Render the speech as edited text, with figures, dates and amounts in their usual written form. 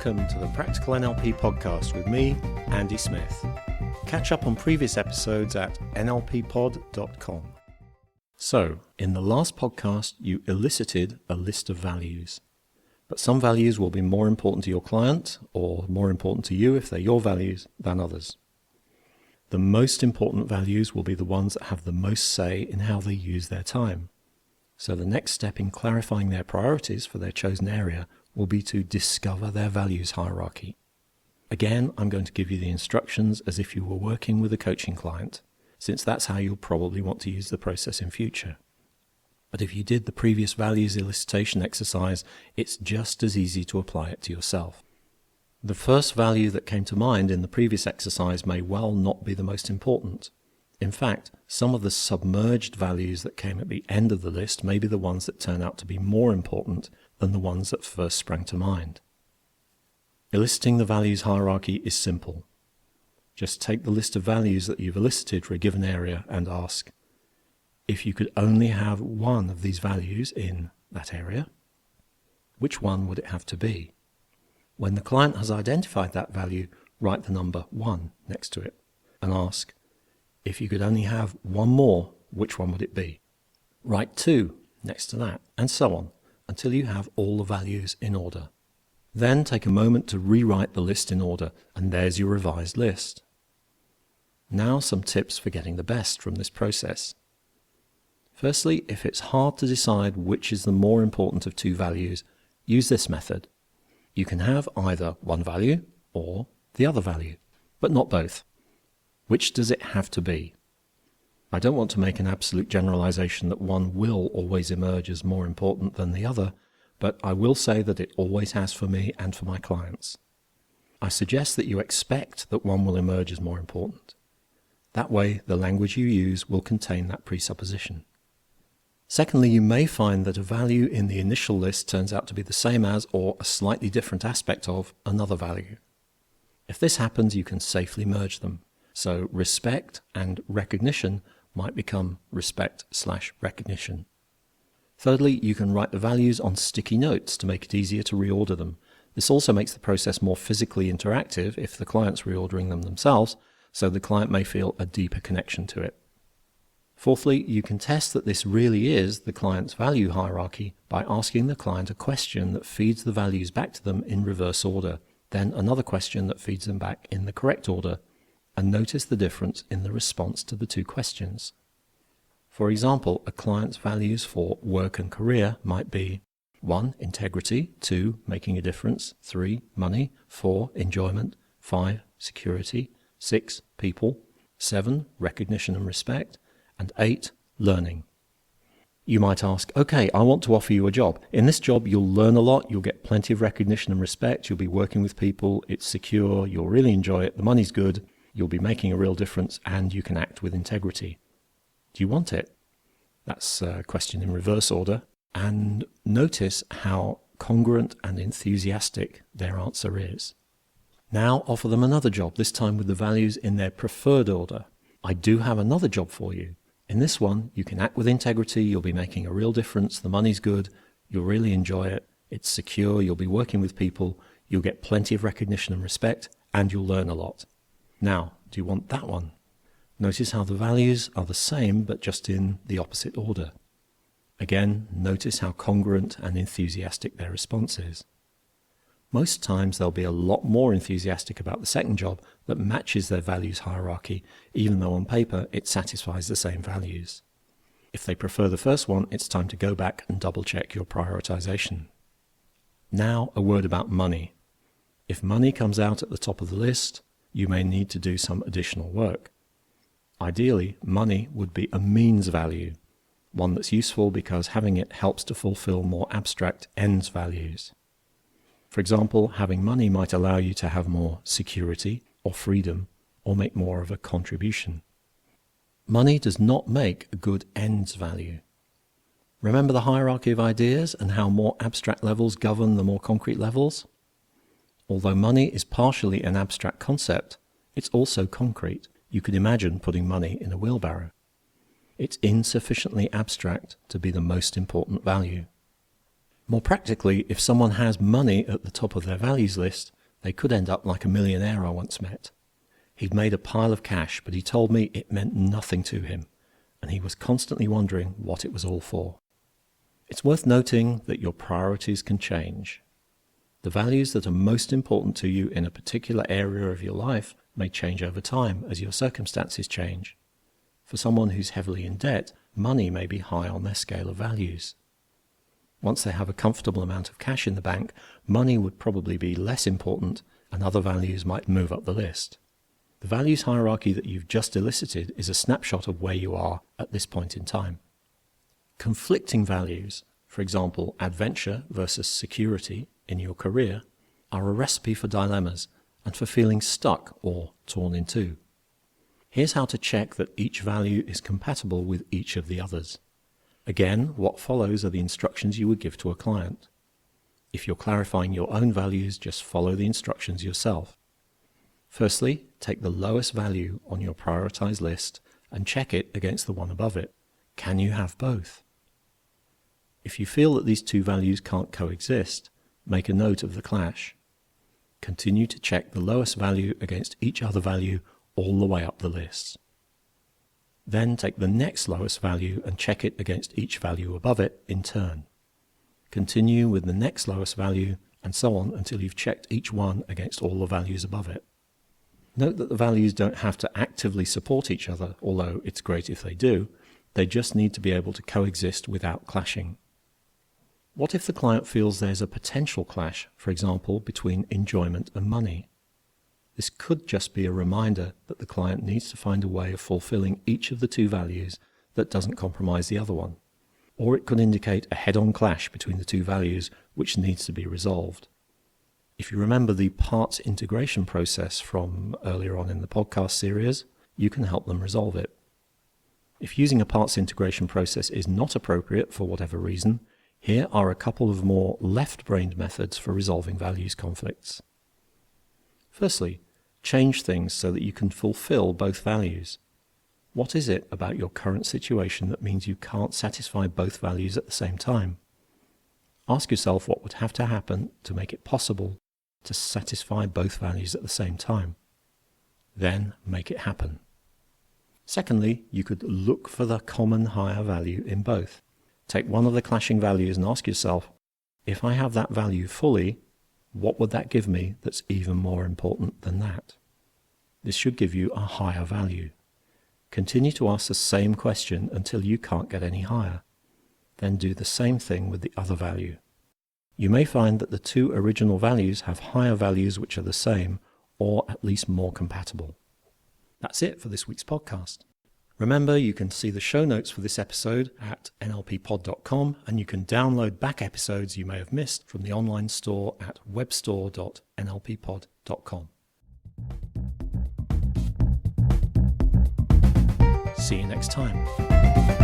Welcome to the Practical NLP Podcast with me, Andy Smith. Catch up on previous episodes at nlppod.com. So, in the last podcast, you elicited a list of values. But some values will be more important to your client, or more important to you if they're your values, than others. The most important values will be the ones that have the most say in how they use their time. So the next step in clarifying their priorities for their chosen area will be to discover their values hierarchy. Again, I'm going to give you the instructions as if you were working with a coaching client, since that's how you'll probably want to use the process in future. But if you did the previous values elicitation exercise, it's just as easy to apply it to yourself. The first value that came to mind in the previous exercise may well not be the most important. In fact, some of the submerged values that came at the end of the list may be the ones that turn out to be more important than the ones that first sprang to mind. Eliciting the values hierarchy is simple. Just take the list of values that you've elicited for a given area and ask, if you could only have one of these values in that area, which one would it have to be? When the client has identified that value, write the number 1 next to it and ask, if you could only have one more, which one would it be? Write 2 next to that, and so on, until you have all the values in order. Then take a moment to rewrite the list in order, and there's your revised list. Now some tips for getting the best from this process. Firstly, if it's hard to decide which is the more important of 2 values, use this method. You can have either one value or the other value, but not both. Which does it have to be? I don't want to make an absolute generalization that one will always emerge as more important than the other, but I will say that it always has for me and for my clients. I suggest that you expect that one will emerge as more important. That way, the language you use will contain that presupposition. Secondly, you may find that a value in the initial list turns out to be the same as or a slightly different aspect of another value. If this happens, you can safely merge them. So respect and recognition might become respect/recognition. Thirdly, you can write the values on sticky notes to make it easier to reorder them. This also makes the process more physically interactive if the client's reordering them themselves, so the client may feel a deeper connection to it. Fourthly, you can test that this really is the client's value hierarchy by asking the client a question that feeds the values back to them in reverse order, then another question that feeds them back in the correct order, and notice the difference in the response to the 2 questions. For example, a client's values for work and career might be 1. Integrity, 2. Making a difference, 3. Money, 4. Enjoyment, 5. Security, 6. People, 7. Recognition and respect, and 8. Learning. You might ask, okay, I want to offer you a job. In this job, you'll learn a lot, you'll get plenty of recognition and respect, you'll be working with people, it's secure, you'll really enjoy it, the money's good, you'll be making a real difference, and you can act with integrity. Do you want it? That's a question in reverse order. And notice how congruent and enthusiastic their answer is. Now offer them another job, this time with the values in their preferred order. I do have another job for you. In this one, you can act with integrity, you'll be making a real difference, the money's good, you'll really enjoy it, it's secure, you'll be working with people, you'll get plenty of recognition and respect, and you'll learn a lot. Now, do you want that one? Notice how the values are the same, but just in the opposite order. Again, notice how congruent and enthusiastic their response is. Most times they'll be a lot more enthusiastic about the second job that matches their values hierarchy, even though on paper it satisfies the same values. If they prefer the first one, it's time to go back and double check your prioritization. Now, a word about money. If money comes out at the top of the list, you may need to do some additional work. Ideally, money would be a means value, one that's useful because having it helps to fulfill more abstract ends values. For example, having money might allow you to have more security or freedom or make more of a contribution. Money does not make a good ends value. Remember the hierarchy of ideas and how more abstract levels govern the more concrete levels? Although money is partially an abstract concept, it's also concrete. You could imagine putting money in a wheelbarrow. It's insufficiently abstract to be the most important value. More practically, if someone has money at the top of their values list, they could end up like a millionaire I once met. He'd made a pile of cash, but he told me it meant nothing to him, and he was constantly wondering what it was all for. It's worth noting that your priorities can change. The values that are most important to you in a particular area of your life may change over time as your circumstances change. For someone who's heavily in debt, money may be high on their scale of values. Once they have a comfortable amount of cash in the bank, money would probably be less important and other values might move up the list. The values hierarchy that you've just elicited is a snapshot of where you are at this point in time. Conflicting values, for example, adventure versus security in your career, are a recipe for dilemmas and for feeling stuck or torn in two. Here's how to check that each value is compatible with each of the others. Again, what follows are the instructions you would give to a client. If you're clarifying your own values, just follow the instructions yourself. Firstly, take the lowest value on your prioritized list and check it against the one above it. Can you have both? If you feel that these two values can't coexist, make a note of the clash. Continue to check the lowest value against each other value all the way up the list. Then take the next lowest value and check it against each value above it in turn. Continue with the next lowest value and so on until you've checked each one against all the values above it. Note that the values don't have to actively support each other, although it's great if they do. They just need to be able to coexist without clashing. What if the client feels there's a potential clash, for example, between enjoyment and money? This could just be a reminder that the client needs to find a way of fulfilling each of the two values that doesn't compromise the other one. Or it could indicate a head-on clash between the two values which needs to be resolved. If you remember the parts integration process from earlier on in the podcast series, you can help them resolve it. If using a parts integration process is not appropriate for whatever reason, here are a couple of more left-brained methods for resolving values conflicts. Firstly, change things so that you can fulfill both values. What is it about your current situation that means you can't satisfy both values at the same time? Ask yourself what would have to happen to make it possible to satisfy both values at the same time. Then make it happen. Secondly, you could look for the common higher value in both. Take one of the clashing values and ask yourself, if I have that value fully, what would that give me that's even more important than that? This should give you a higher value. Continue to ask the same question until you can't get any higher. Then do the same thing with the other value. You may find that the two original values have higher values which are the same, or at least more compatible. That's it for this week's podcast. Remember, you can see the show notes for this episode at nlppod.com, and you can download back episodes you may have missed from the online store at webstore.nlppod.com. See you next time.